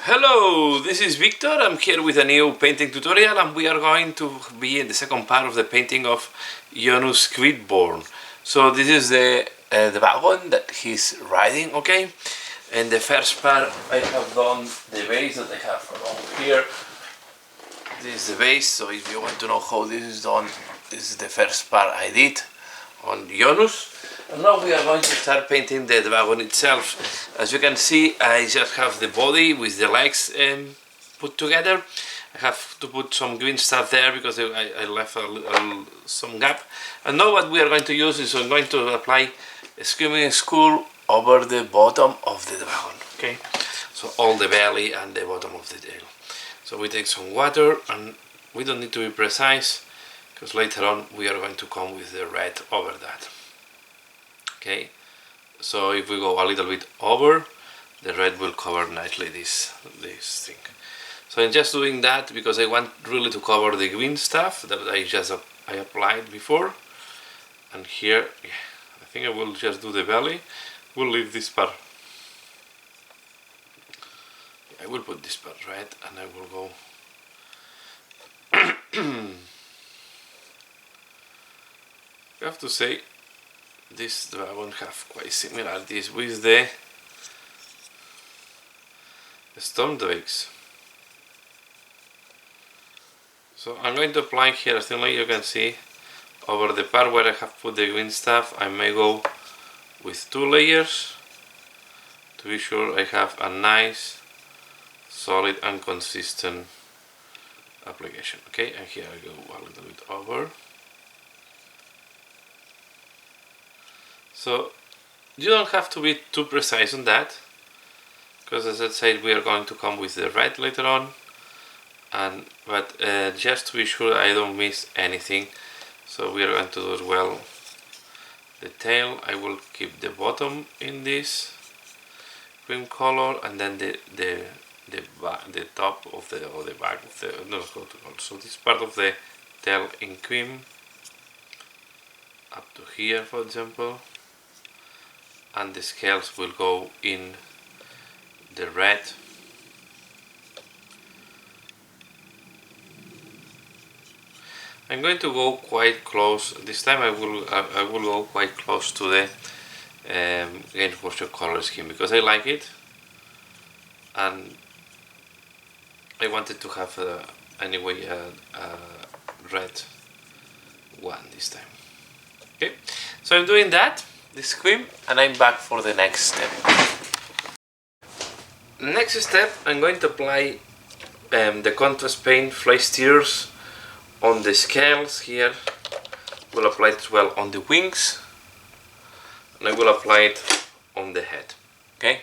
Hello, this is Victor. I'm here with a new painting tutorial and we are going to be in the second part of the painting of Ionus Cryptborn. So this is the wagon that he's riding, okay? In the first part I have done the base that I have around here. This is the base, so if you want to know how this is done, this is the first part I did on Ionus. And now we are going to start painting the wagon itself. As you can see, I just have the body with the legs put together. I have to put some green stuff there because I left some gap. And now what we are going to use is I'm going to apply a Screaming Skull over the bottom of the wagon. Okay, so all the belly and the bottom of the tail. So we take some water, and we don't need to be precise because later on we are going to come with the red over that. Okay, so if we go a little bit over, the red will cover nicely this thing. So I'm just doing that because I want really to cover the green stuff that I applied before. And here, I think I will just do the belly. We'll leave this part. I will put this part red, and I will go. I have to say, this dragon have quite similarities with the storm drakes. So I'm going to apply here thinly, you can see, over the part where I have put the green stuff. I may go with 2 layers to be sure I have a nice, solid and consistent application. Okay, and here I go a little bit over. So you don't have to be too precise on that, because as I said, we are going to come with the red later on, but just to be sure I don't miss anything, so we are going to do as well the tail. I will keep the bottom in this cream color, and then the top of the, or the back of the, no, so this part of the tail in cream up to here, for example, and the scales will go in the red. I'm going to go quite close this time. I will go quite close to the Gainforce color scheme because I like it, and I wanted to have anyway a red one this time. Okay, so I'm doing that, this cream, and I'm back for the next step. Next step, I'm going to apply the contrast paint Flash Tears on the scales here. We'll apply it as well on the wings, and I will apply it on the head. Okay,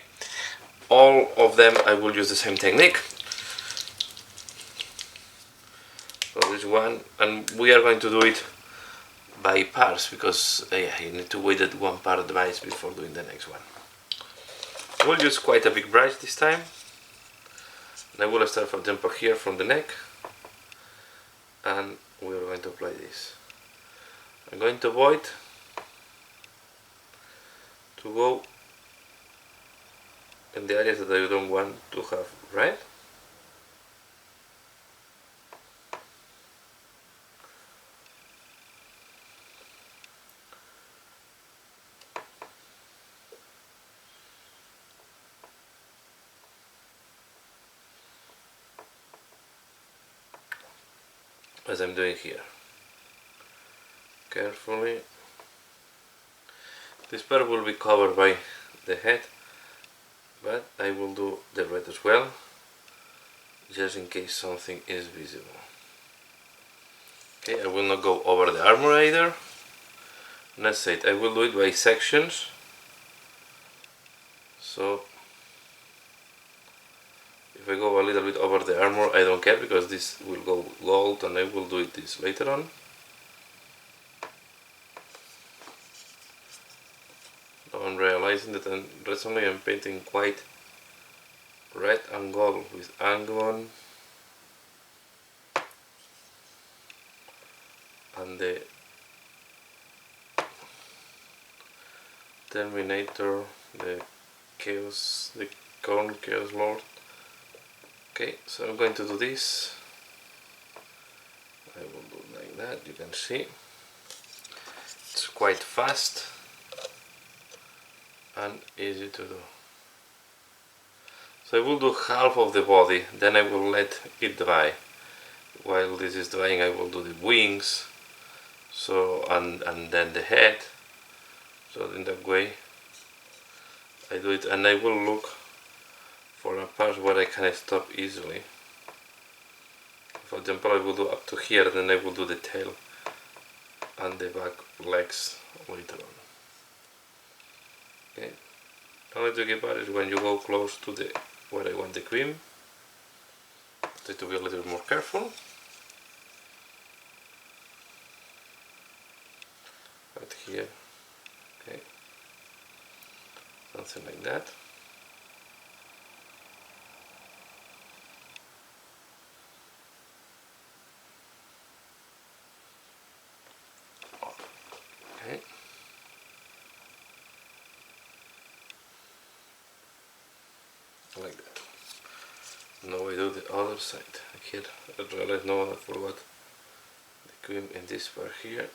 all of them I will use the same technique. So this one, and we are going to do it by parts because you need to wait at one part device before doing the next one. We'll use quite a big brush this time, and I will start, for example, here from the neck, and we are going to apply this. I'm going to avoid to go in the areas that I don't want to have red. As I'm doing here, carefully. This part will be covered by the head, but I will do the red as well, just in case something is visible. Okay, I will not go over the armor either. And that's it. I will do it by sections. So if I go a little bit over the armor, I don't care because this will go gold, and I will do it this later on. Now I'm realizing that recently I'm painting quite red and gold with Angon and the Terminator, the Chaos Lord. Okay, so I'm going to do this. I will do it like that. You can see it's quite fast and easy to do. So I will do half of the body, then I will let it dry. While this is drying, I will do the wings, so and then the head. So in that way I do it, and I will look for a part where I can stop easily. For example, I will do up to here, then I will do the tail and the back legs later on. Okay. Only to get bad is when you go close to the where I want the cream. Need to be a little bit more careful. Right here. Okay. Something like that. Okay. Like that. Now I do the other side. Here, I realized now I forgot the cream in this part here.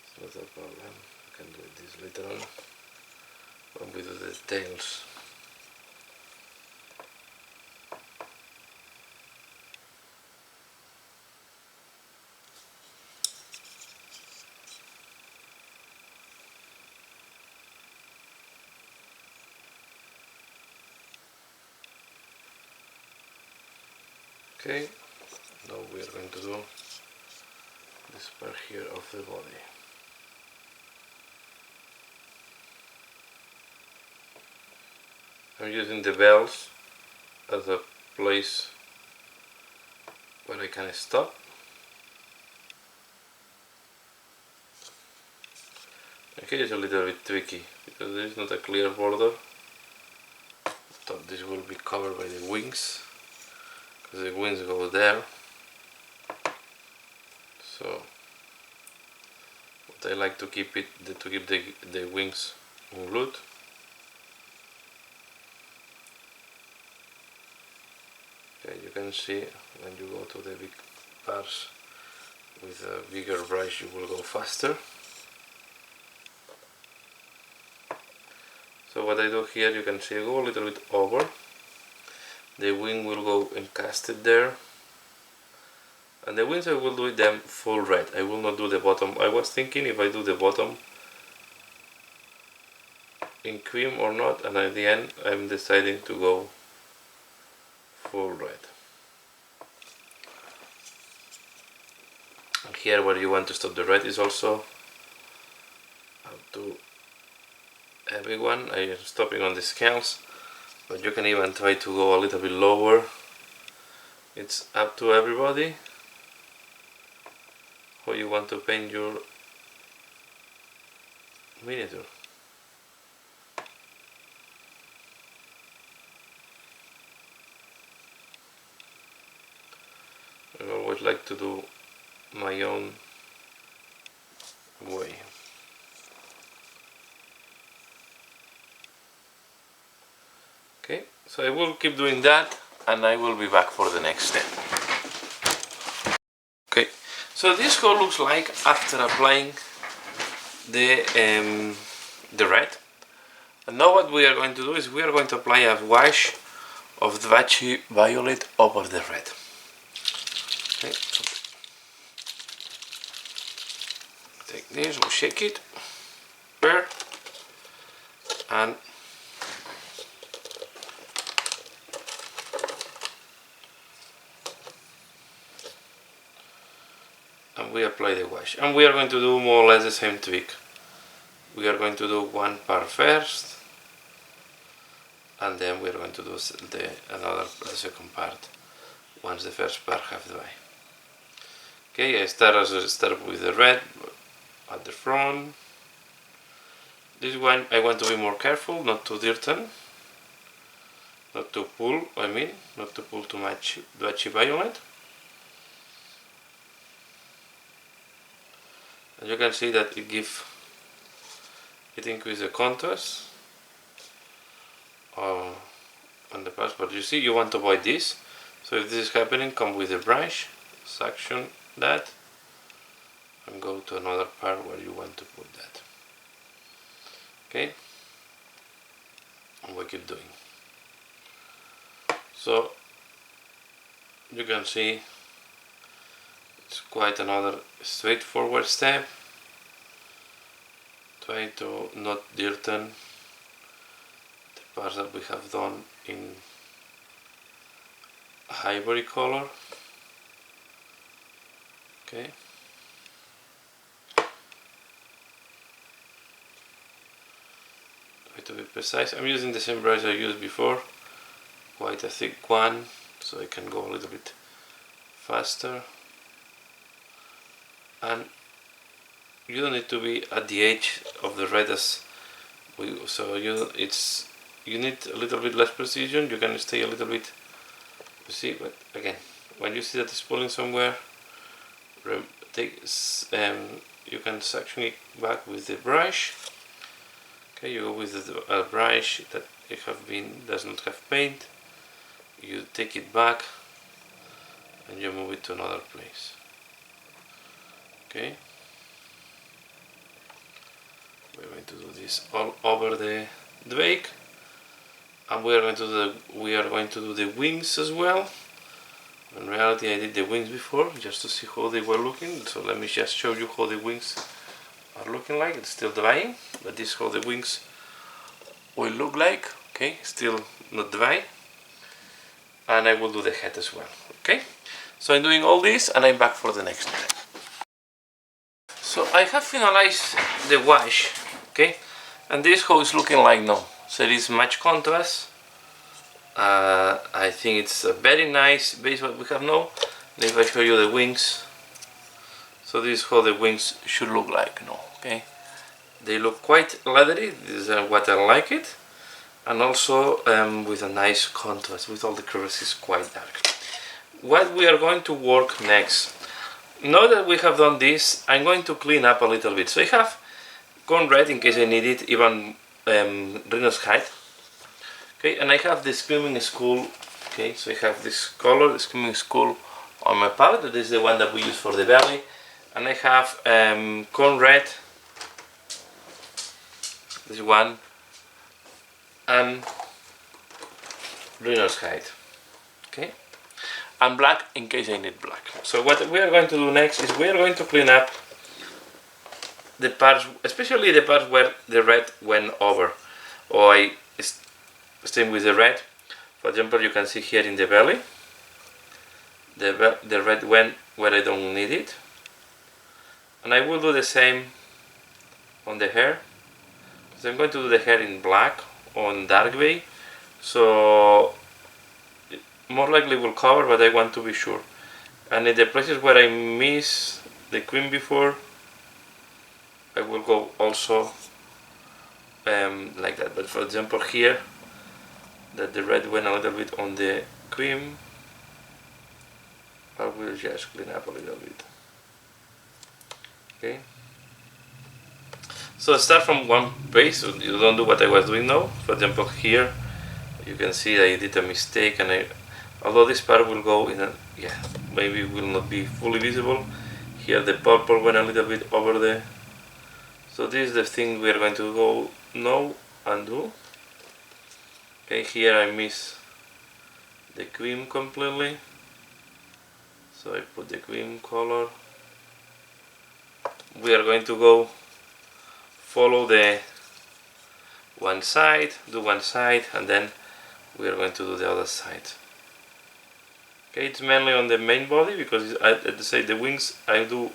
It's not a problem. I can do this later on when we do the tails. Okay, now we are going to do this part here of the body. I'm using the bells as a place where I can stop. Okay, it's a little bit tricky because there is not a clear border. I thought this will be covered by the wings, because the wings go there. So what I like to keep the wings unglued. Okay, you can see when you go to the big parts with a bigger brush you will go faster. So what I do here, you can see I go a little bit over. The wing will go encasted there. And the wings I will do them full red. I will not do the bottom. I was thinking if I do the bottom in cream or not, and at the end I'm deciding to go full red. And here where you want to stop the red is also up to everyone. I am stopping on the scales, but you can even try to go a little bit lower. It's up to everybody how you want to paint your miniature. I always like to do my own way. Okay, so I will keep doing that and I will be back for the next step. Okay, so this how looks like after applying the red. And now what we are going to do is we are going to apply a wash of Dvachi Violet over the red. Okay, so take this, we'll shake it, there, and we apply the wash. And we are going to do more or less the same trick. We are going to do one part first, and then we are going to do the second part once the first part have dry. Okay, I start with the red at the front. This one I want to be more careful, not to dirten, not to pull. Not to pull too much Dvachi Violet. And you can see that it increases the contrast on the parts, but you see you want to avoid this. So if this is happening, come with the brush, suction that, and go to another part where you want to put that. Okay, and we keep doing. So you can see it's quite another straightforward step. Try to not dirten the parts that we have done in ivory color. Okay. Try to be precise. I'm using the same brush I used before, quite a thick one, so I can go a little bit faster. And you don't need to be at the edge of the red as we, so you need a little bit less precision. You can stay a little bit, you see, but again, when you see that it's pulling somewhere, you can suction it back with the brush. Okay, you go with a brush that does not have paint. You take it back and you move it to another place. Okay, we're going to do this all over the bake, and we are going to do the wings as well. In reality, I did the wings before just to see how they were looking. So let me just show you how the wings are looking like. It's still drying, but this is how the wings will look like. Okay, still not dry, and I will do the head as well. Okay, so I'm doing all this, and I'm back for the next step. So I have finalized the wash, okay, and this is how it's looking like now. So there is much contrast. I think it's a very nice base what we have now. And if I show you the wings, so this is how the wings should look like now. Okay, they look quite leathery. This is what I like it, and also with a nice contrast. With all the crevices quite dark. What we are going to work next. Now that we have done this, I'm going to clean up a little bit. So I have gone red in case I need it, even Rhino's hide. Okay, and I have the Screaming Skull. Okay, so I have this color, the Screaming Skull, on my palette. This is the one that we use for the belly. And I have corn red, this one, and Rhino's hide. Okay, and black in case I need black. So what we are going to do next is we are going to clean up the parts, especially the parts where the red went over, or I stained with the red. For example, you can see here in the belly, the red went where I don't need it, and I will do the same on the hair. So I'm going to do the hair in black on dark gray, so more likely will cover, but I want to be sure. And in the places where I miss the cream before, I will go also like that. But for example here, that the red went a little bit on the cream, I will just clean up a little bit. Okay, so start from one base, so you don't do what I was doing now. For example here, you can see I did a mistake, and although this part will go in maybe it will not be fully visible. Here the purple went a little bit over the, so this is the thing we are going to go now and do. Okay, here I miss the cream completely, so I put the cream color. We are going to go follow the one side, do one side, and then we are going to do the other side. Okay, it's mainly on the main body, because at the side the wings I do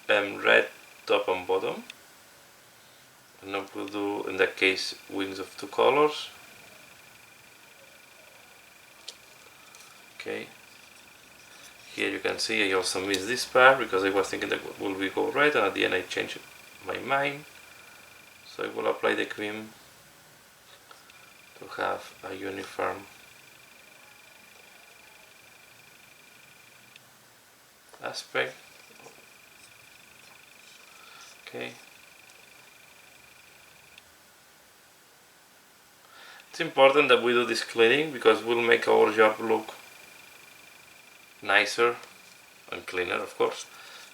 red top and bottom, and I will do in that case wings of two colors. Okay, here you can see I also missed this part because I was thinking that will be go red, and at the end I changed my mind. So I will apply the cream to have a uniform aspect. Okay, It's important that we do this cleaning because we'll make our job look nicer and cleaner, of course.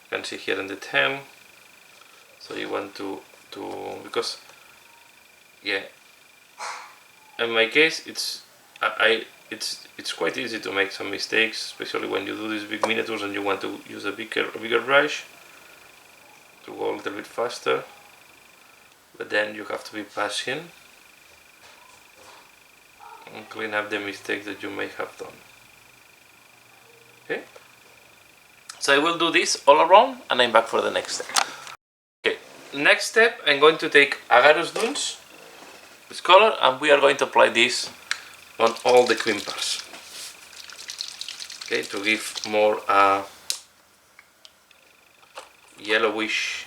You can see here in the 10. So you want to because yeah, in my case it's quite easy to make some mistakes, especially when you do these big miniatures and you want to use a bigger brush to go a little bit faster, but then you have to be patient and clean up the mistakes that you may have done. Okay, so I will do this all around and I'm back for the next step. Okay, next step, I'm going to take Agarus Dunes, this color, and we are going to apply this on all the crimpers. Okay, to give more yellowish,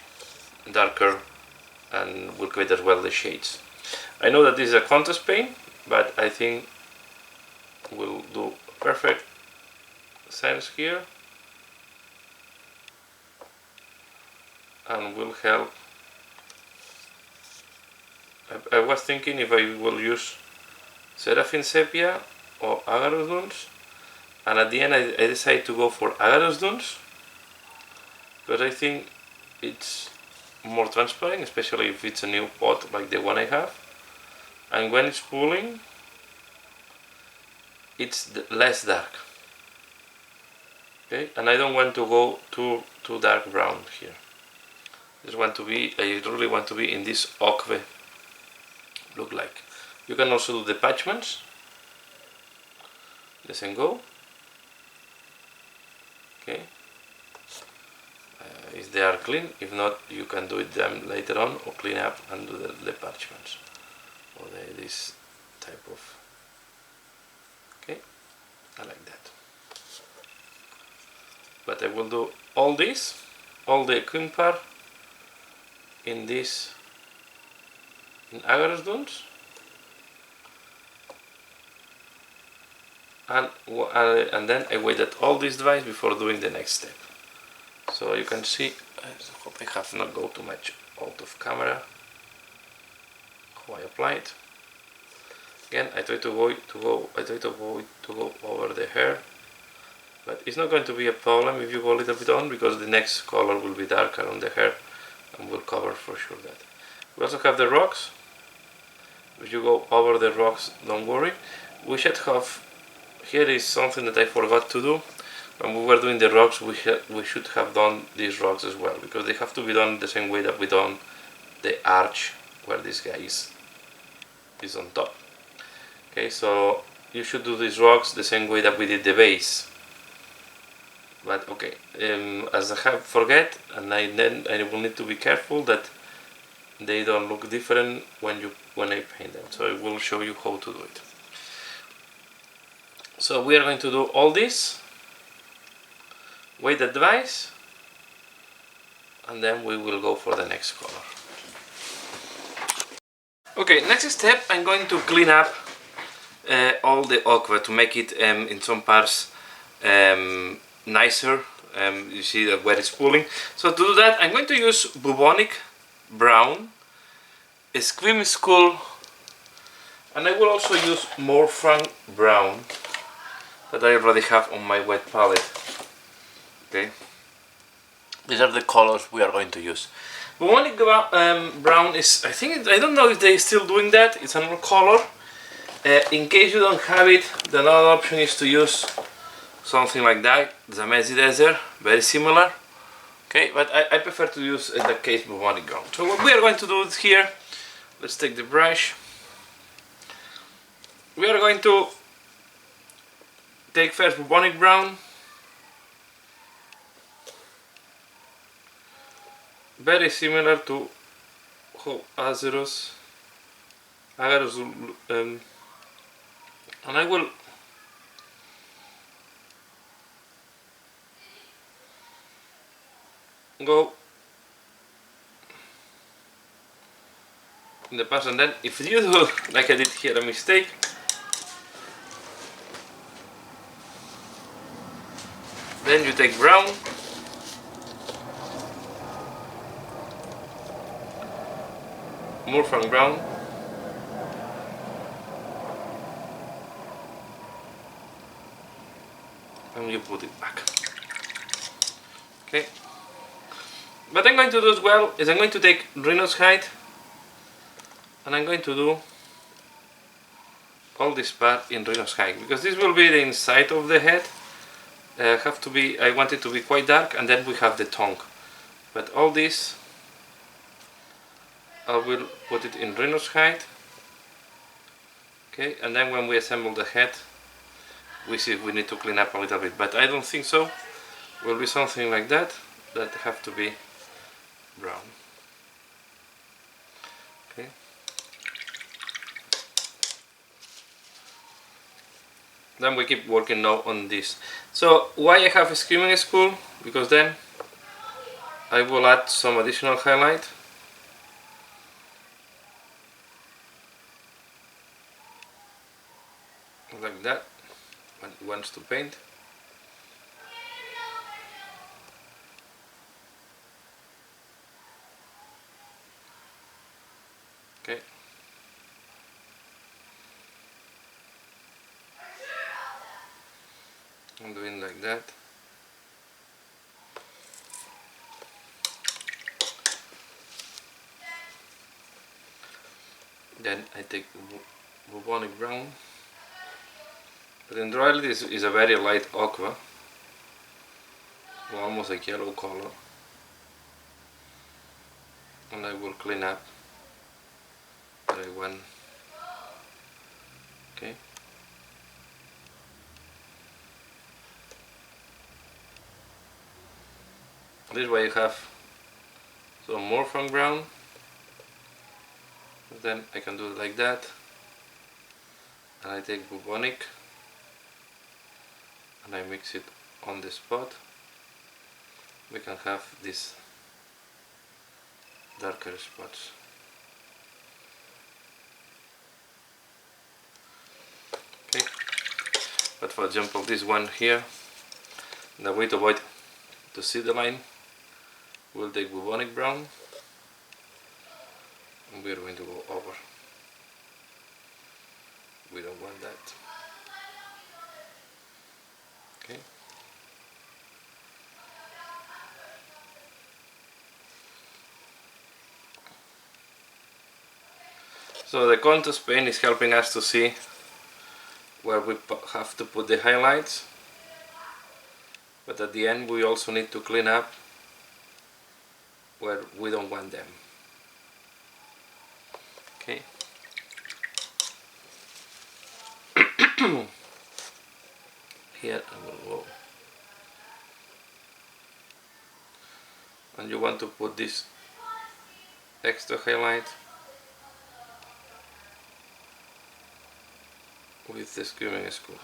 darker, and will create as well the shades. I know that this is a contrast paint, but I think will do perfect sense here and will help. I was thinking if I will use Seraphim Sepia or Agarus Dunes, and at the end I decided to go for Agarus Dunes because I think it's more transparent, especially if it's a new pot like the one I have, and when it's pooling it's less dark. Okay, and I don't want to go too dark brown here. I really want to be in this ochre look like. You can also do the patchments, the same go. Okay, if they are clean, if not you can do it them later on or clean up and do the parchments or this type of. Okay, I like that. But I will do all this, all the crimper in this in Agarus Dunes, and then I waited all this dries before doing the next step. So you can see, I hope I have not go too much out of camera how I apply it. Again, I try to go over the hair, but it's not going to be a problem if you go a little bit on, because the next color will be darker on the hair and will cover for sure that. We also have the rocks. If you go over the rocks, don't worry. We should have, here is something that I forgot to do. When we were doing the rocks, we should have done these rocks as well, because they have to be done the same way that we done the arch where this guy is on top. Okay, so you should do these rocks the same way that we did the base. But okay, as I have forget, and I will need to be careful that they don't look different when I paint them. So I will show you how to do it. So we are going to do all this, wait that dries, and then we will go for the next color. Okay, next step, I'm going to clean up all the ochre to make it in some parts nicer. You see that where it's pooling. So to do that, I'm going to use Bubonic Brown, Scream Skull, and I will also use Morphan Brown that I already have on my wet palette. Okay, these are the colors we are going to use. Bubonic Brown is, I don't know if they're still doing that. It's another color. In case you don't have it, the another option is to use something like that, the Messy Desert, very similar. Okay, but I prefer to use in that case Bubonic Brown. So what we are going to do is here, let's take the brush. We are going to take first Bubonic Brown, very similar to how Agarus, and I will go in the past, and then if you do, like I did here, a mistake, then you take brown, Morphan Brown, and you put it back. Okay. What I'm going to do as well is I'm going to take Rhino's hide and I'm going to do all this part in Rhino's hide because this will be the inside of the head. I want it to be quite dark, and then we have the tongue. But all this I will put it in Rhino's hide. Okay, and then when we assemble the head, we see if we need to clean up a little bit, but I don't think so. Will be something like that have to be brown. Okay. Then we keep working now on this. So why I have a Screaming Skull? Because then I will add some additional highlight. Like that, when it wants to paint. Okay. I'm doing like that. Then I take bubonic brown, but in reality this is a very light aqua, almost like yellow color, and I will clean up what I want. Okay. This way you have some more from brown. Then I can do it like that, and I take bubonic and I mix it on the spot. We can have these darker spots. Okay, but for example this one here, the way to avoid to see the line, we'll take bubonic brown and we're going to go over. We don't want that. Okay. So the contour paint is helping us to see where we have to put the highlights, but at the end we also need to clean up where we don't want them. Okay. Here I will go. And you want to put this extra highlight with the Screaming Skull.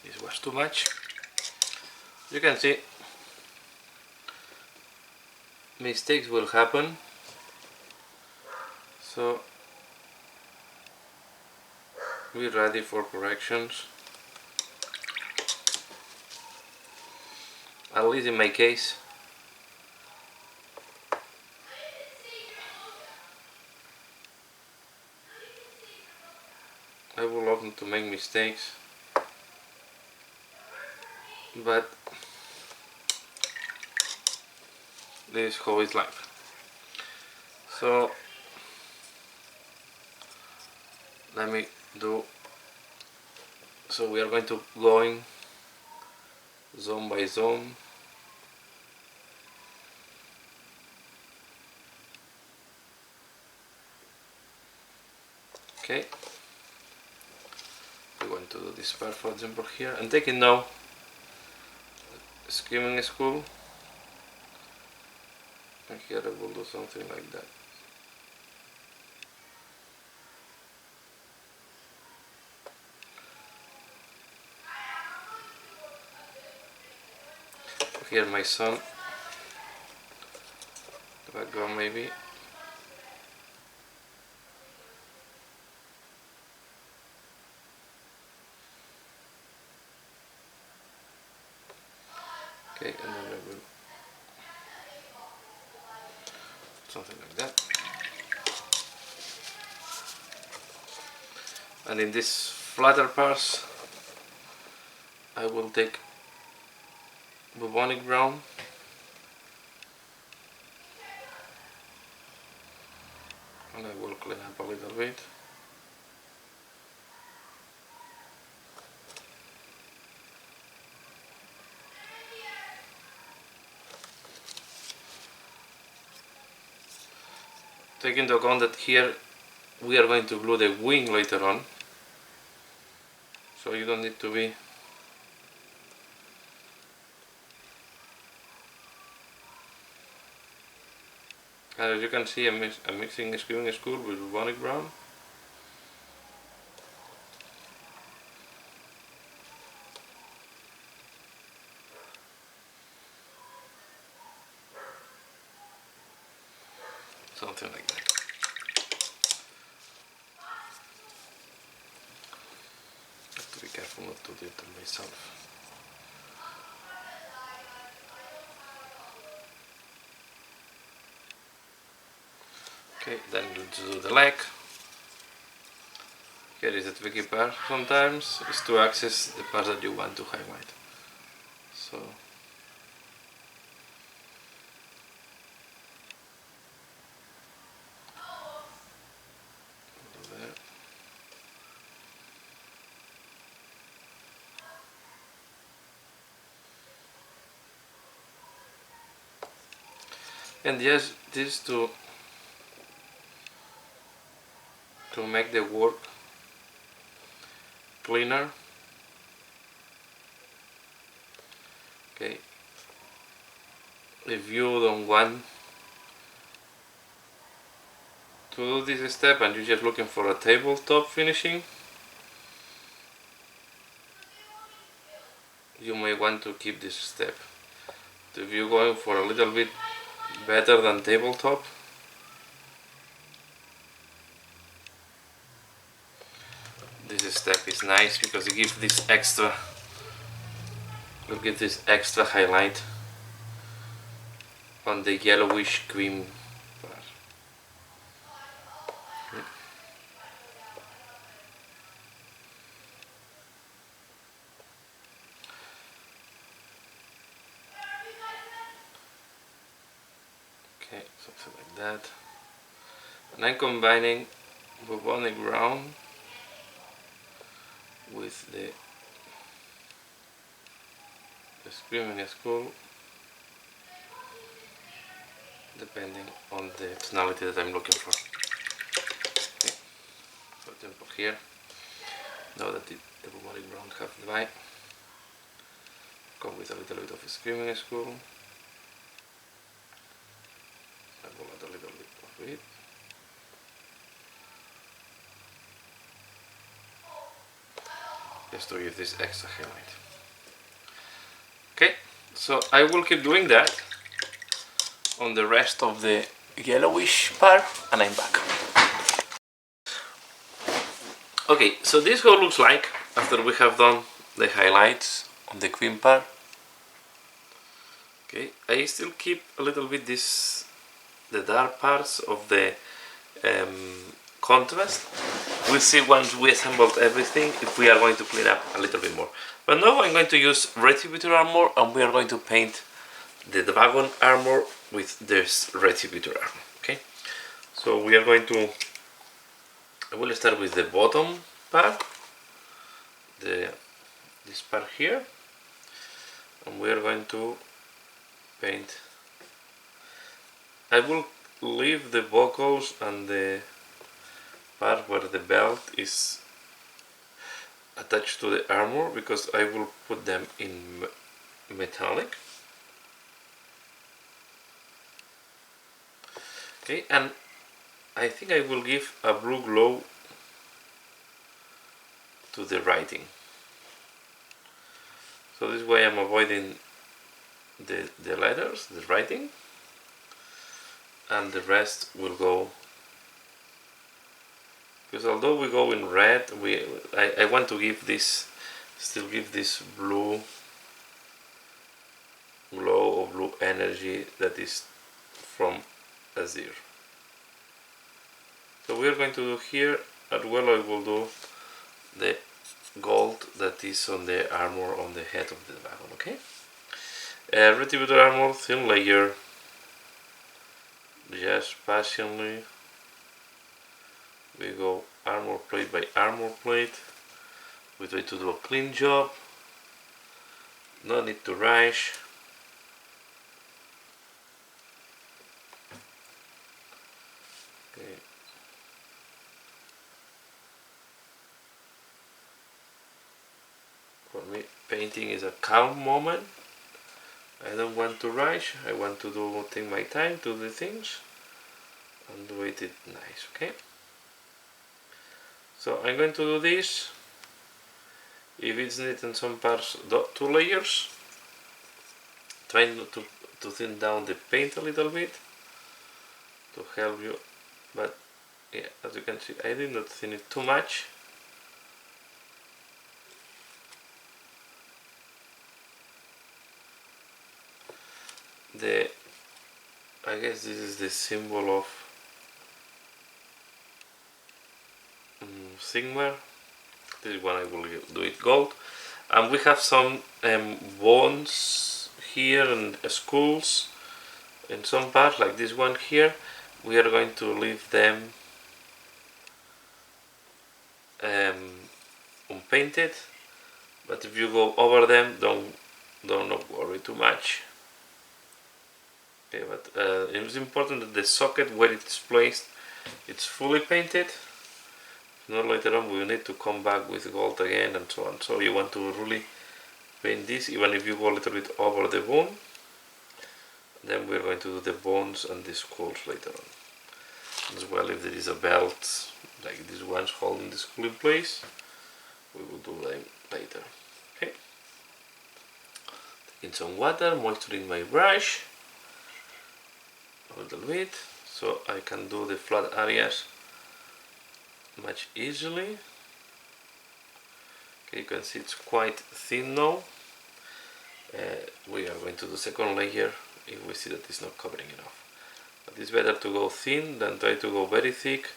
This was too much. You can see mistakes will happen, so we're ready for corrections. At least in my case, I will often to make mistakes, but this is how it's like. So let me do. So we are going to going zone by zone. Okay. We're going to do this part, for example, here, and taking now Screaming Skull, and here I will do something like that. Here my son, the background maybe. Okay, and then I will something like that. And in this flatter parts, I will take bubonic brown and I will clean up a little bit. Take into account that here we are going to glue the wing later on, so you don't need to be as you can see, I'm mixing screwing school with bubonic brown. Something like that. I have to be careful not to do it on myself. Okay, then let's do the leg. Here is the tricky part sometimes, is to access the parts that you want to highlight. So there. And yes, this to make the work cleaner. Okay, if you don't want to do this step and you're just looking for a tabletop finishing, you may want to keep this step. If you're going for a little bit better than tabletop, this step is nice because it gives this extra, will give this extra highlight on the yellowish cream part. Okay, something like that. And I'm combining bubonic brown with the screaming skull, depending on the tonality that I'm looking for. Okay. For example, here, now that the bubonic brown have dry, come with a little bit of a screaming skull. I will add a little bit of it. Just to give this extra highlight. Okay, so I will keep doing that on the rest of the yellowish part and I'm back. Okay, so this is how it looks like after we have done the highlights on the cream part. Okay, I still keep a little bit the dark parts of the contrast. We'll see once we assembled everything if we are going to clean up a little bit more. But now I'm going to use Retributor armor and we are going to paint the dragon armor with this Retributor armor. Okay, so we are going to, I will start with the bottom part, this part here, and we are going to paint. I will leave the buckles and the part where the belt is attached to the armor because I will put them in metallic. Okay, and I think I will give a blue glow to the writing. So this way I'm avoiding the letters, the writing, and the rest will go, because although we go in red, I want to give this, still give this blue energy that is from Azir. So we are going to do here as well. I will do the gold that is on the armor on the head of the dragon. Okay. Retributor armor, thin layer. Just patiently. We go armor plate by armor plate. We try to do a clean job. No need to rush. Okay. For me, painting is a calm moment. I don't want to rush. I want to take my time to do the things and do it nice. Okay. So I'm going to do this. If it's needed in some parts, 2 layers. Try not to thin down the paint a little bit to help you. But yeah, as you can see, I did not thin it too much. I guess this is the symbol of Sigmar. This one I will do it gold. And we have some bones here and skulls in some parts, like this one here. We are going to leave them unpainted, but if you go over them, don't worry too much. Okay, but it's important that the socket where it's placed, it's fully painted. Not later on we will need to come back with gold again and so on. So you want to really paint this, even if you go a little bit over the bone. Then we're going to do the bones and the skulls later on. As well, if there is a belt like this one's holding the skull in place, we will do them later. Okay. Taking some water, moisturizing my brush a little bit, so I can do the flat areas much easily. Okay, you can see it's quite thin now. We are going to do second layer if we see that it's not covering enough. But it's better to go thin than try to go very thick,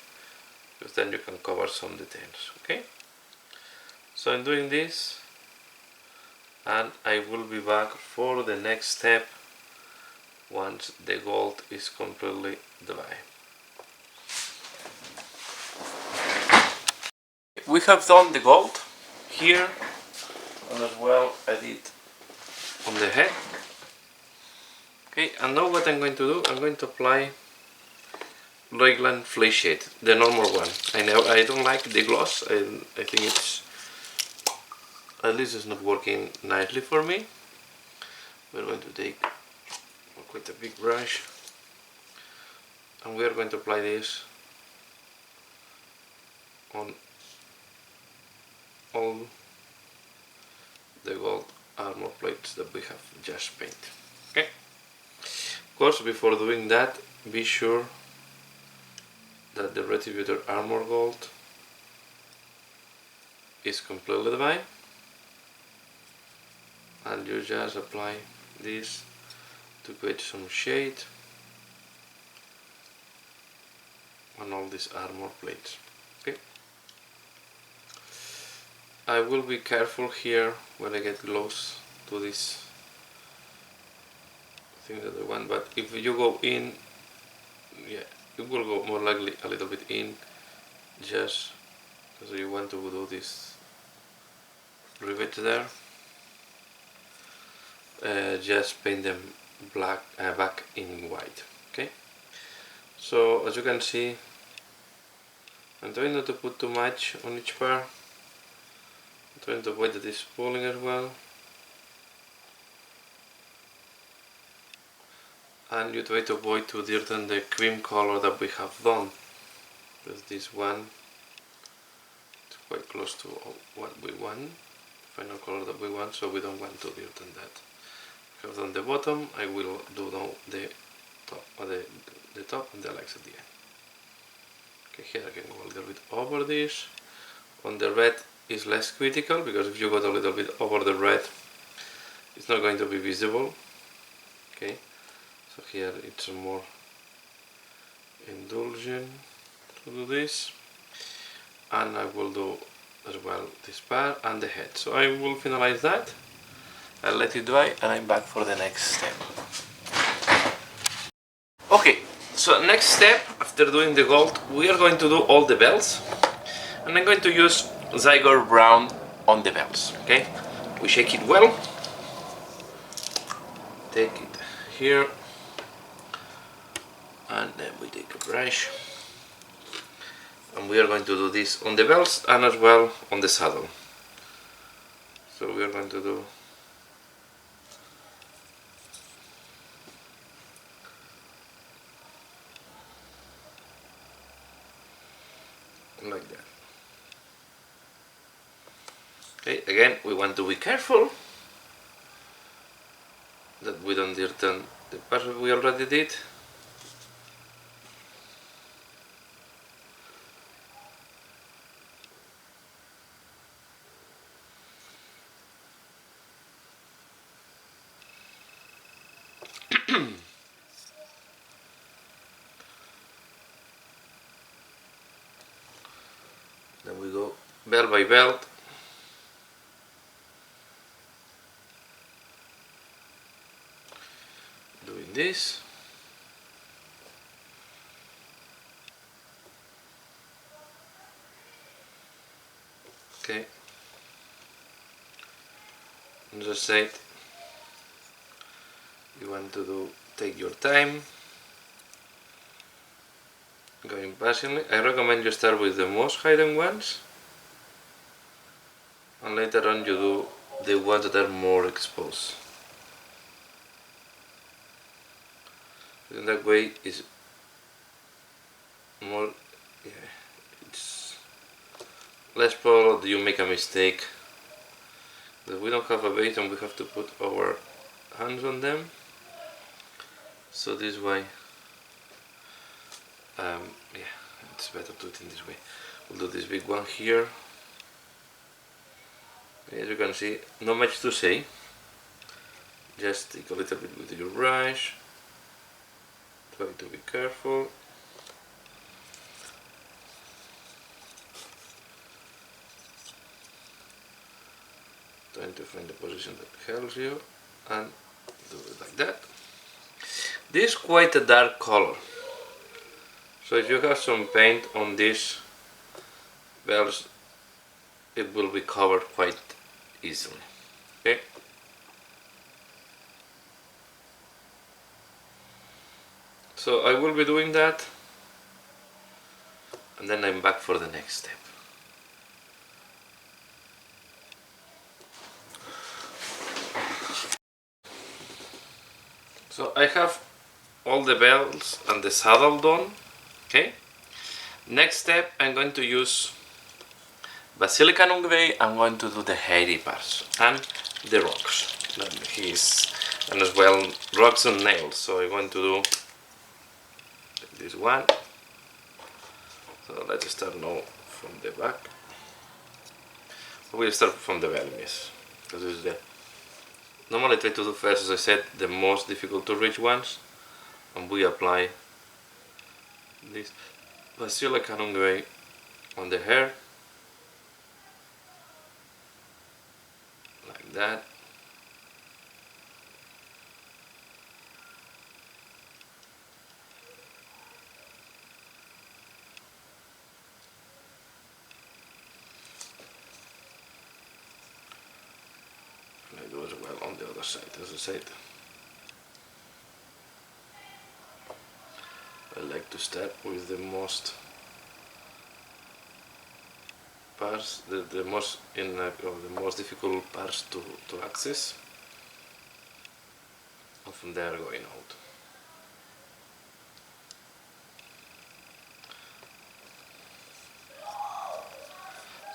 because then you can cover some details. Okay, so I'm doing this, and I will be back for the next step once the gold is completely dry. We have done the gold here, and as well I did on the head. Okay, and now what I'm going to do, I'm going to apply Raglan Flay Shade, the normal one. I don't like the gloss. I think it's, at least it's not working nicely for me. We're going to take quite a big brush, and we are going to apply this on all the gold armor plates that we have just painted. Okay. Of course, before doing that, be sure that the Retributor armor gold is completely dry, and you just apply this to create some shade on all these armor plates. Okay. I will be careful here when I get close to this thing that I want, but if you go in, yeah, it will go more likely a little bit in, just because you want to do this rivet there. Just paint them black, back in white. Okay, so as you can see, I'm trying not to put too much on each part. I'm trying to avoid that it's pulling as well, and you try to avoid to dirten the cream color that we have done, because this one is quite close to what we want, final color that we want, so we don't want to dirten that. We have done the bottom, I will do now the top, or the top and the legs at the end. Okay, here I can go a little bit over this. On the red is less critical, because if you go a little bit over the red, it's not going to be visible. Okay, So here it's more indulgent to do this, and I will do as well this part and the head. So I will finalize that. I'll let it dry and I'm back for the next step. Okay, so next step after doing the gold, we are going to do all the bells, and I'm going to use Zyger Brown on the bells. Okay, we shake it well, take it here, and then we take a brush, and we are going to do this on the bells and as well on the saddle. So we are going to do like that. Okay, again we want to be careful that we don't dirty the part we already did. Then we go bell by bell. Doing this. Okay. And just say you want to do, take your time, going patiently. I recommend you start with the most hidden ones, and later on you do the ones that are more exposed. In that way it's more, it's less probable that you make a mistake, that we don't have a bait and we have to put our hands on them. So this way, yeah, it's better to do it in this way. We'll do this big one here. As you can see, not much to say. Just take a little bit with your brush. Try to be careful. Trying to find the position that helps you, and do it like that. This is quite a dark color, so if you have some paint on these bells, it will be covered quite easily. Okay. So I will be doing that, and then I'm back for the next step. So I have all the bells and the saddle done. Okay. Next step, I'm going to use Basilica Nungve. I'm going to do the hairy parts and the rocks. And as well rocks and nails. So I'm going to do this one. So let's start now from the back. We'll start from the pelvis, because this is the normally try to do first, as I said, the most difficult to reach ones, and we apply this Basilica Nungve on the hair like that. I do as well on the other side, as I said. I like to start with the most parts, the most the most difficult parts to access, and from there going out.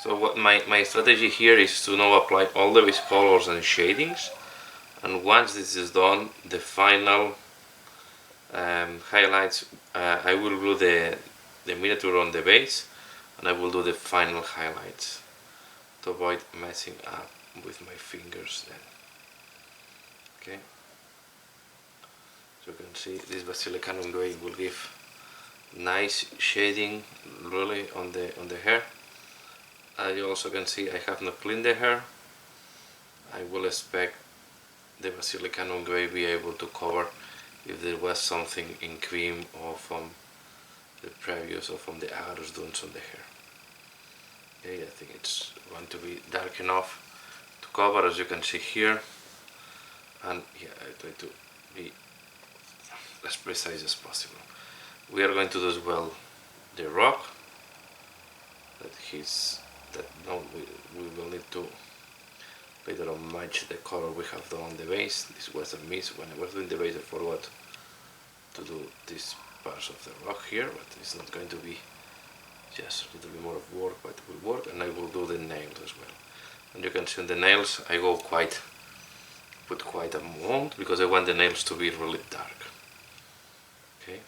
So what my strategy here is to now apply all the base colors and shadings, and once this is done, the final highlights, I will glue the miniature on the base, and I will do the final highlights to avoid messing up with my fingers then. Okay. As you can see, this basilicanum grey will give nice shading really on the hair. You also can see I have not cleaned the hair. I will expect the basilicanum grey be able to cover if there was something in cream or from the previous or from the agarus dunes on the hair. Okay, I think it's going to be dark enough to cover, as you can see here, and yeah, I try to be as precise as possible. We are going to do as well the rock that now we will need to later on match the color we have done on the base. This was a miss. When I was doing the base, I forgot to do this part of the rock here, but it's not going to be just a little bit more of work, but it will work. And I will do the nails as well. And you can see on the nails I go put quite a amount because I want the nails to be really dark. Okay,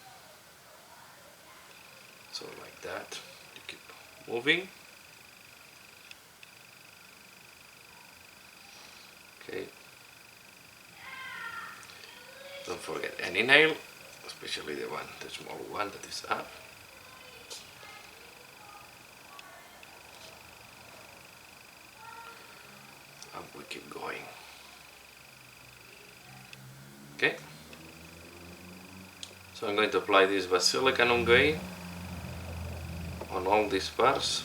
so like that, you keep moving. Okay, don't forget any nail, especially the small one that is up. And we keep going. Okay, so I'm going to apply this basilicanum grey on all these parts,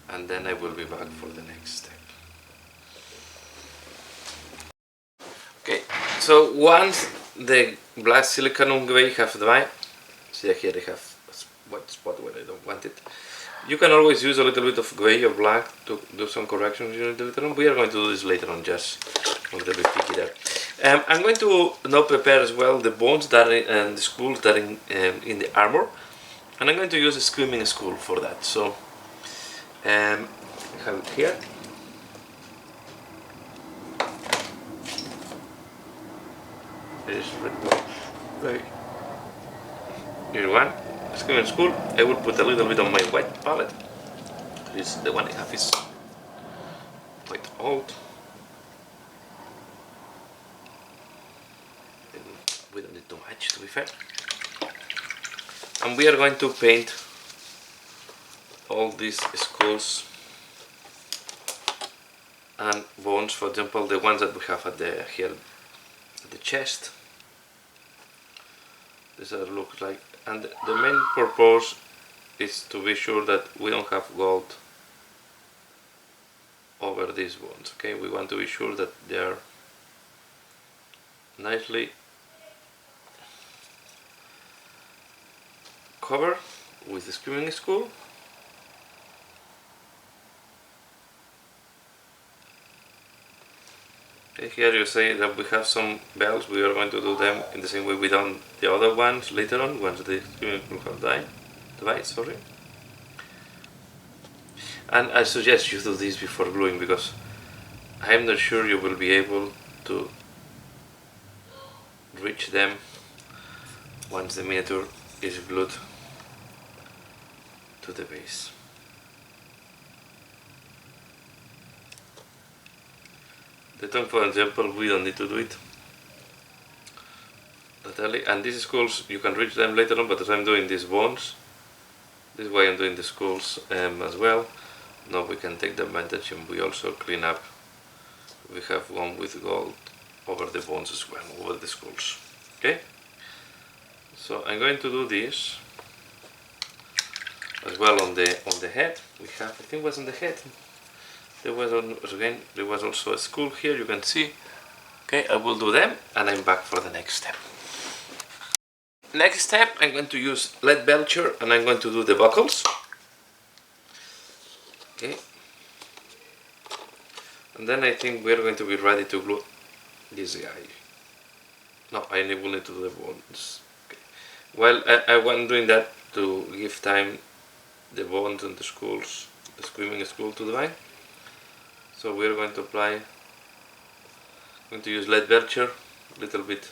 and then I will be back for the next step. Okay, so once the black silicon grey have dried, see here I have a white spot where I don't want it. You can always use a little bit of grey or black to do some corrections later on. We are going to do this later on, just a little bit picky there. I'm going to now prepare as well the bones that are and the skulls that are in the armor, and I'm going to use a screaming skull for that. So I have it here. There is very here one screaming skull. I will put a little bit on my white palette. The one I have is quite old. We don't need too much, to be fair. And we are going to paint all these skulls and bones. For example, the ones that we have at here at the chest. This is what it looks like. And the main purpose is to be sure that we don't have gold over these bones. Okay, we want to be sure that they are nicely covered with the screaming skull. Okay, here you say that we have some bells. We are going to do them in the same way we done the other ones later on, once the screaming skull have died, sorry. And I suggest you do this before gluing, because I am not sure you will be able to reach them once the miniature is glued to the base. The tongue, for example, we don't need to do it. And these skulls, you can reach them later on, but as I'm doing these bones, this is why I'm doing the skulls as well. Now we can take the advantage and we also clean up. We have one with gold over the bones as well, over the skulls. Okay? So I'm going to do this as well on the head. We have, I think it was on the head. There was also a skull here, you can see. Okay, I will do them and I'm back for the next step. Next step, I'm going to use lead belcher and I'm going to do the buckles. Okay. And then I think we're going to be ready to glue this guy. No, I will need to do the bones. Okay. Well, I want doing that to give time the bones and the skulls, the screaming skull to dry. So we're going to apply, going to use lead belcher, a little bit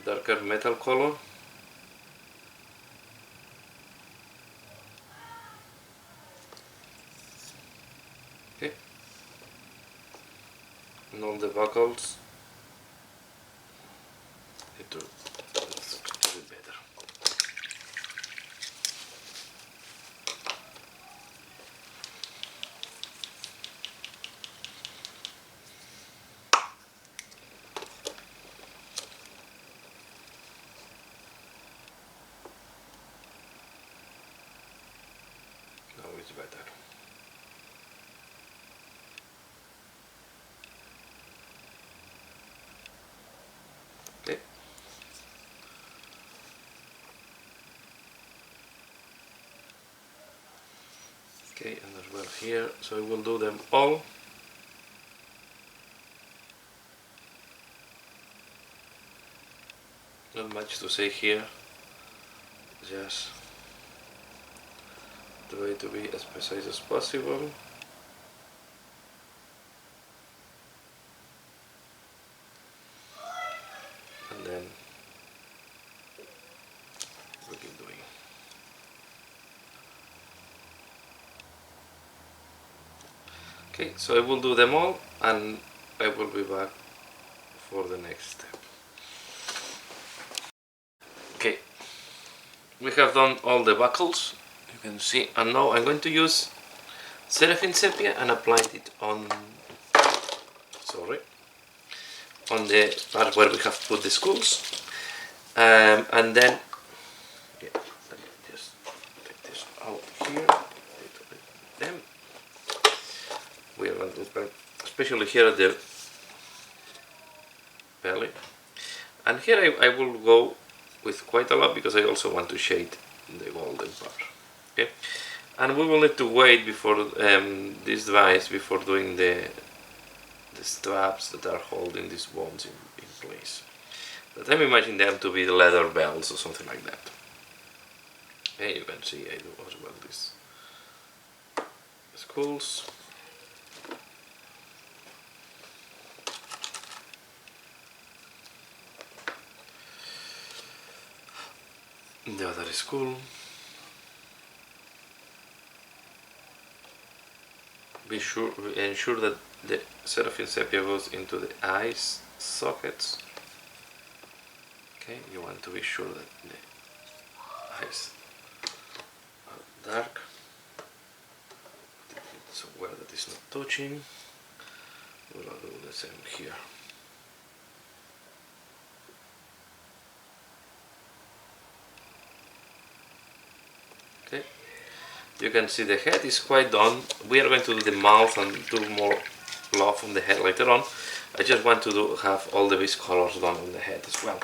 darker metal color. Okay. And all the buckles. to do it better. Now it's better. Okay. Okay, and as well here, so I will do them all. Not much to say here, just try to be as precise as possible. And then we keep doing. Okay, so I will do them all and I will be back for the next step. Okay, we have done all the buckles, you can see, and now I'm going to use Seraphim Sepia and apply it on, on the part where we have put the skulls, and then let me just take this out here, them. We are going to apply, especially here at the belly, and here I will go with quite a lot because I also want to shade the golden part. Okay, and we will need to wait before this device before doing the straps that are holding these bones in place. But I'm imagining them to be the leather belts or something like that. Okay, you can see I do as well these skulls. The other skull. Ensure that the Seraphim Sepia goes into the eyes sockets. Okay, you want to be sure that the eyes are dark, somewhere that is not touching. We'll do the same here. Okay, you can see the head is quite done. We are going to do the mouth and do more love on the head later on. I just want to have all the base colors done on the head as well.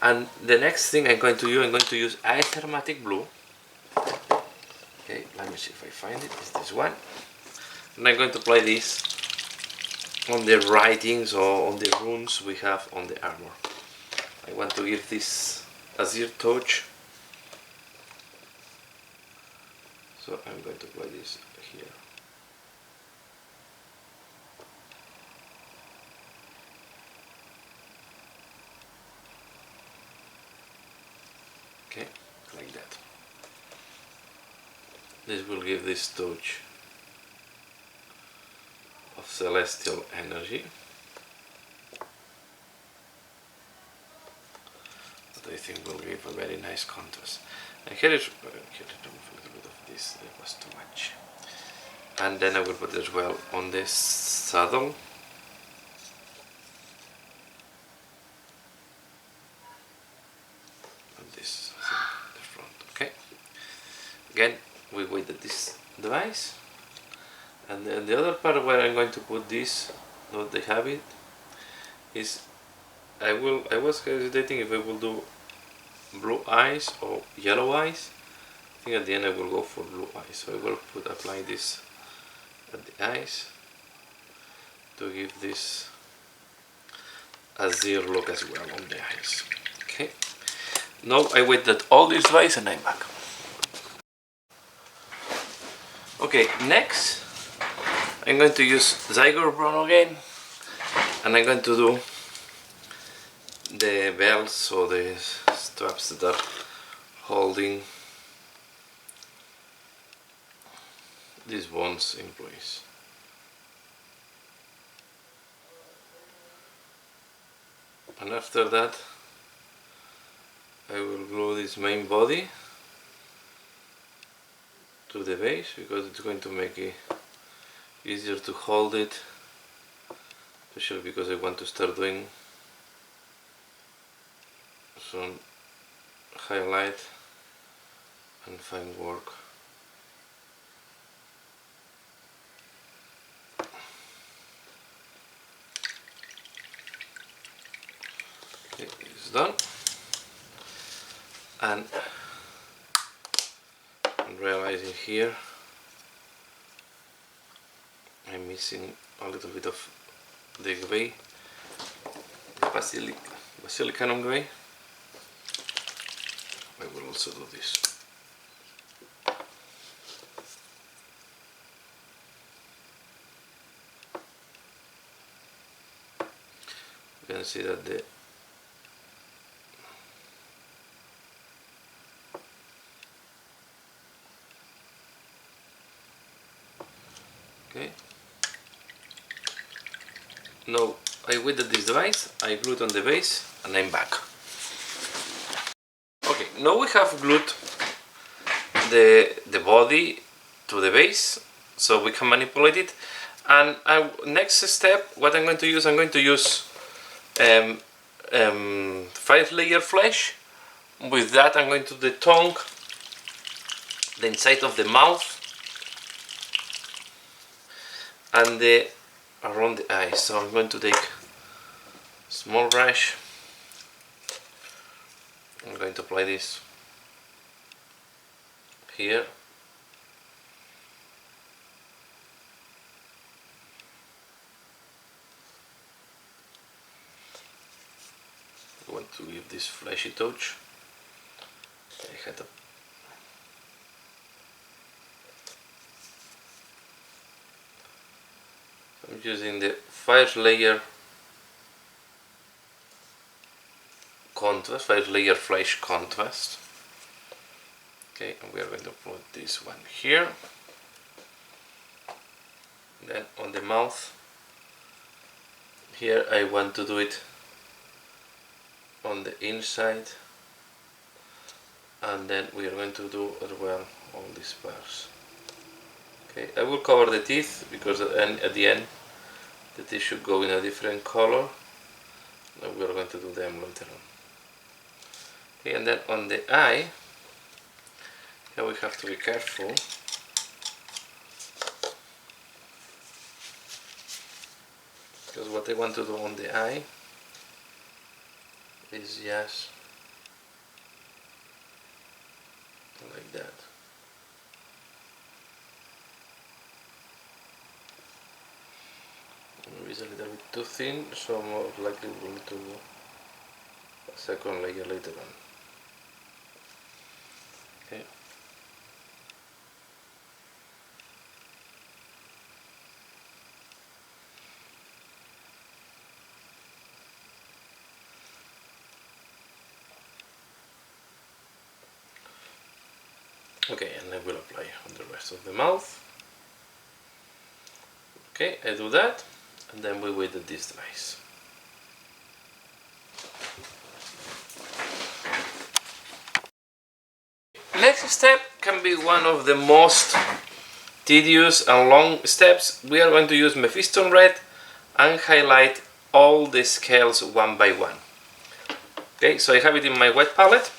And the next thing I'm going to use ice-aromatic blue. Okay, let me see if I find it. It's this one. And I'm going to apply this on the writings or on the runes we have on the armor. I want to give this azure touch. So I'm going to apply this here. Okay, like that. This will give this touch of celestial energy that I think will give a very nice contrast. And here is remove a little bit of this, it was too much. And then I will put it as well on this saddle. And this, I think, the front. Okay. Again, we waited this device. And then the other part where I'm going to put this, not the habit, is I was hesitating if I will do blue eyes or yellow eyes. I think at the end I will go for blue eyes. So I will apply this at the eyes to give this azure look as well on the eyes. Okay. Now I waited all this device and I'm back. Okay, next I'm going to use Zygorbron again, and I'm going to do the belts or the straps that are holding these bones in place. And after that I will glue this main body to the base because it's going to make it easier to hold it, especially because I want to start doing some highlight and fine work. Okay, it's done, and I'm realizing here I'm missing a little bit of the gray, the basilicum gray. I will also do this. You can see that the okay. Now I weighted this device, I glued on the base, and I'm back. Okay, now we have glued the body to the base, so we can manipulate it. And next step, what I'm going to use 5-layer flesh. With that, I'm going to do the tongue, the inside of the mouth, and around the eyes. So I'm going to take a small brush. I'm going to apply this here. I want to give this fleshy touch. I'm using the 5-layer contrast, 5-layer flesh contrast. Okay, and we are going to put this one here. Then on the mouth, here I want to do it on the inside, and then we are going to do as well all these parts. Okay, I will cover the teeth because at the end the teeth should go in a different color, and we are going to do them later on. Okay, and then on the eye, here we have to be careful because what I want to do on the eye is just like that. Maybe it's a little bit too thin, so more likely we'll need to do a second layer later on. Okay. Okay, and I will apply on the rest of the mouth. Okay, I do that, and then we wait that this dries. Next step can be one of the most tedious and long steps. We are going to use Mephiston Red and highlight all the scales one by one. Okay, so I have it in my wet palette.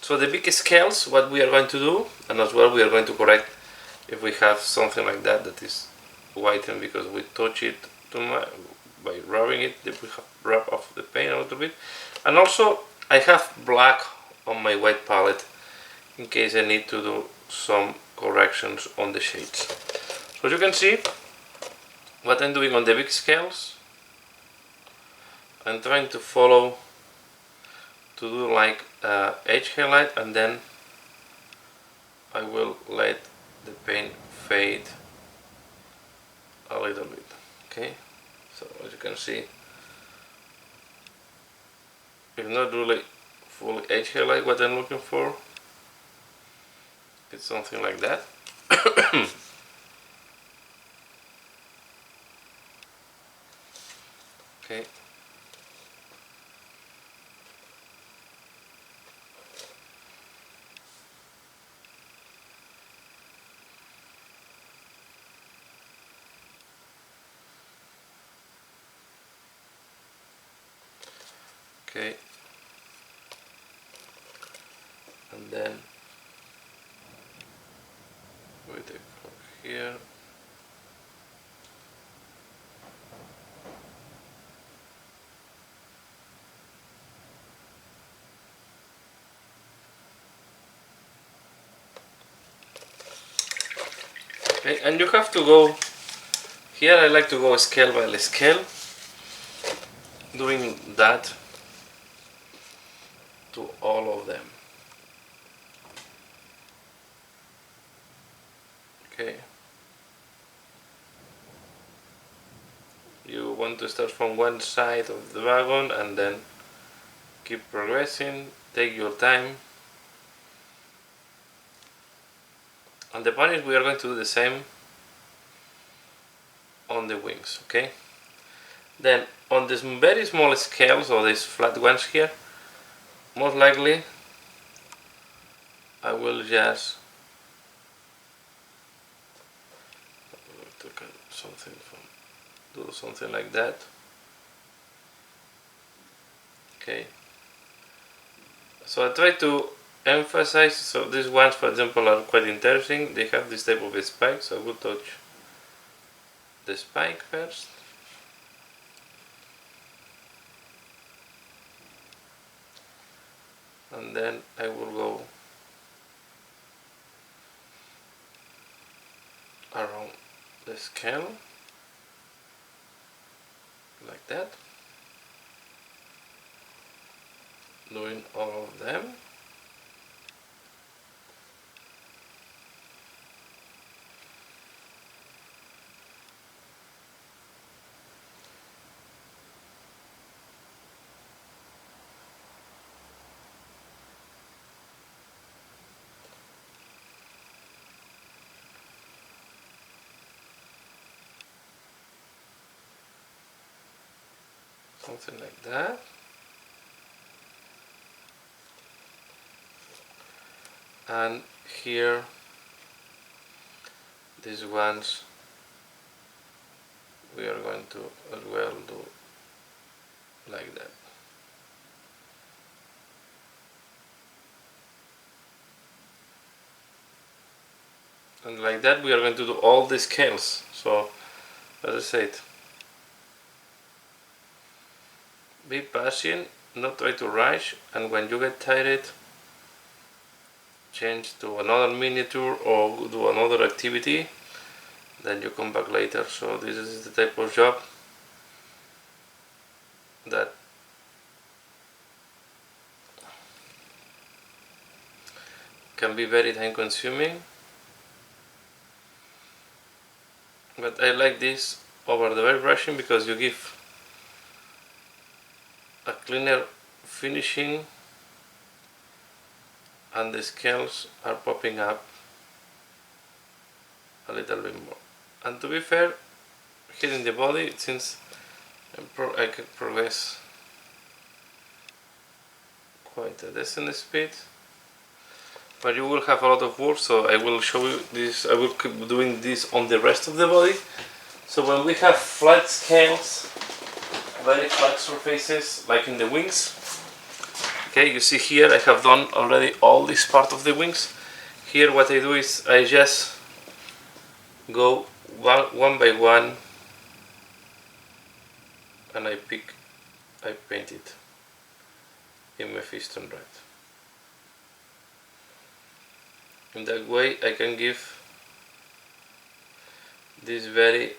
So the big scales, what we are going to do, and as well we are going to correct if we have something like that that is whitened because we touch it too much by rubbing it, we have rub off the paint a little bit. And also I have black on my white palette in case I need to do some corrections on the shades. So you can see what I'm doing on the big scales. I'm trying to follow to do like edge highlight, and then I will let the paint fade a little bit. Okay, so as you can see, it's not really full edge highlight what I'm looking for. It's something like that. Okay. then we take here. Okay, and you have to go here. I like to go scale by scale, doing that to all of them. Okay, you want to start from one side of the wagon and then keep progressing, take your time. On the ponies we are going to do the same on the wings, okay? Then on these very small scales, or these flat ones here, most likely I will just do something like that. Okay. So I try to emphasize, so these ones for example are quite interesting. They have this type of spike, so I will touch the spike first. And then I will go around the scale like that, doing all of them. Something like that. And here these ones we are going to as well do like that. And like that we are going to do all the scales. So as I said, be patient, not try to rush, and when you get tired, change to another miniature or do another activity, then you come back later. So this is the type of job that can be very time consuming, but I like this over the wire brushing because you give a cleaner finishing and the scales are popping up a little bit more. And to be fair, here in the body it seems I can progress quite a decent speed, but you will have a lot of work, so I will show you this. I will keep doing this on the rest of the body. So when we have flat scales, very flat surfaces like in the wings, okay, you see here I have done already all this part of the wings. Here what I do is I just go one by one and I paint it in my piston rod. In that way I can give this very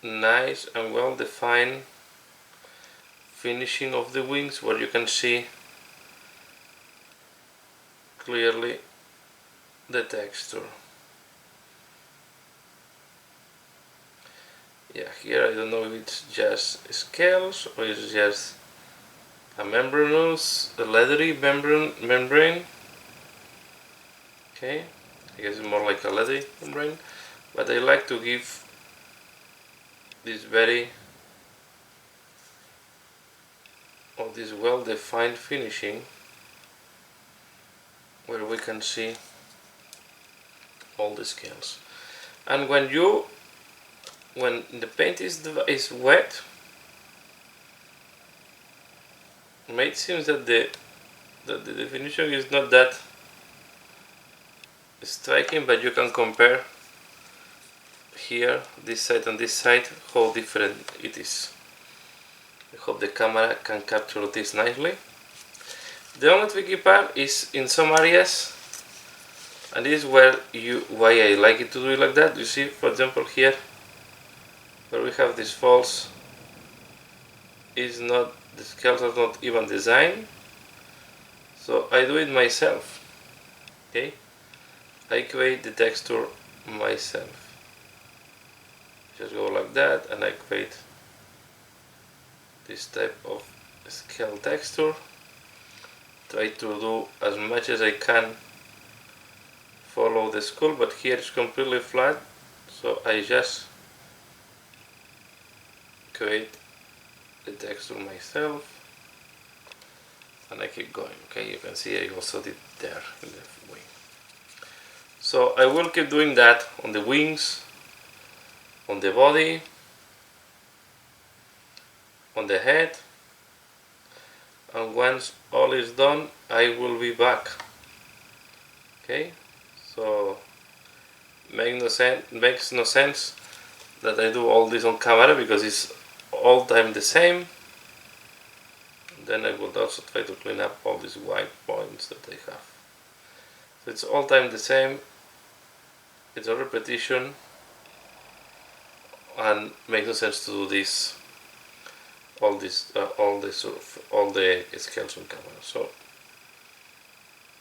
nice and well defined finishing of the wings, where you can see clearly the texture. Yeah, here I don't know if it's just scales or it's just a membranous, a leathery membrane. Okay, I guess it's more like a leathery membrane, but I like to give this this well-defined finishing where we can see all the scales. And when the paint is wet, it seems that the definition is not that striking, but you can compare here, this side and this side, how different it is. I hope the camera can capture this nicely. The only tricky part is in some areas, and this is why I like it to do it like that. You see, for example, here where we have these folds, the scales are not even designed, so I do it myself. Okay, I create the texture myself. Just go like that, and I create this type of scale texture. Try to do as much as I can follow the skull, but here it's completely flat, so I just create the texture myself, and I keep going. Okay, you can see I also did there in the wing. So I will keep doing that on the wings, on the body, on the head, and once all is done I will be back. Okay, so makes no sense that I do all this on camera because it's all time the same. Then I will also try to clean up all these white points that I have. So it's all time the same, it's a repetition, and makes no sense to do this all the scales on camera. So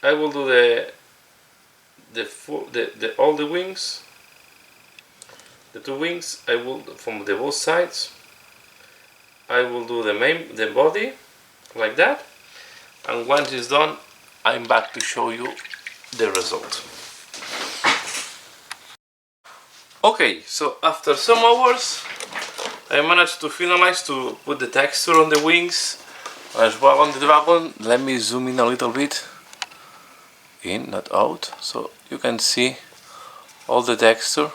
I will do all the wings, the two wings. I will from the both sides. I will do the body like that, and once it's done, I'm back to show you the result. Okay, so after some hours I managed to finalize to put the texture on the wings as well on the dragon. Let me zoom in a little bit, in, not out, so you can see all the texture.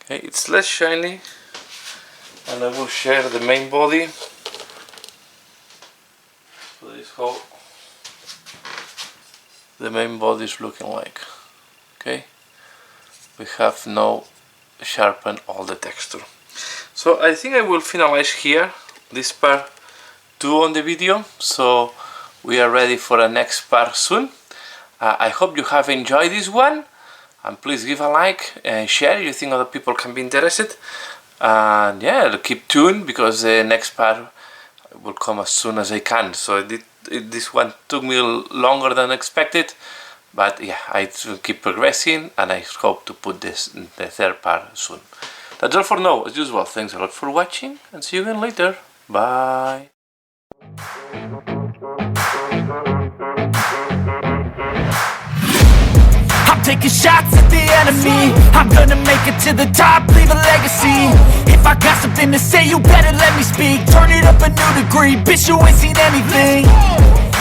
Okay, it's less shiny, and I will share the main body. So this is how the main body is looking like. Okay, we have now sharpened all the texture. So I think I will finalize here this part 2 on the video, so we are ready for the next part soon. I hope you have enjoyed this one, and please give a like and share if you think other people can be interested, and yeah, keep tuned because the next part will come as soon as I can. So this one took me longer than expected, but yeah, I will keep progressing, and I hope to put the third part soon. That's all for now. As usual, thanks a lot for watching, and see you again later. Bye. I'm taking shots at the enemy. I'm gonna make it to the top, leave a legacy. If I got something to say, you better let me speak. Turn it up a new degree, bitch, you ain't seen anything.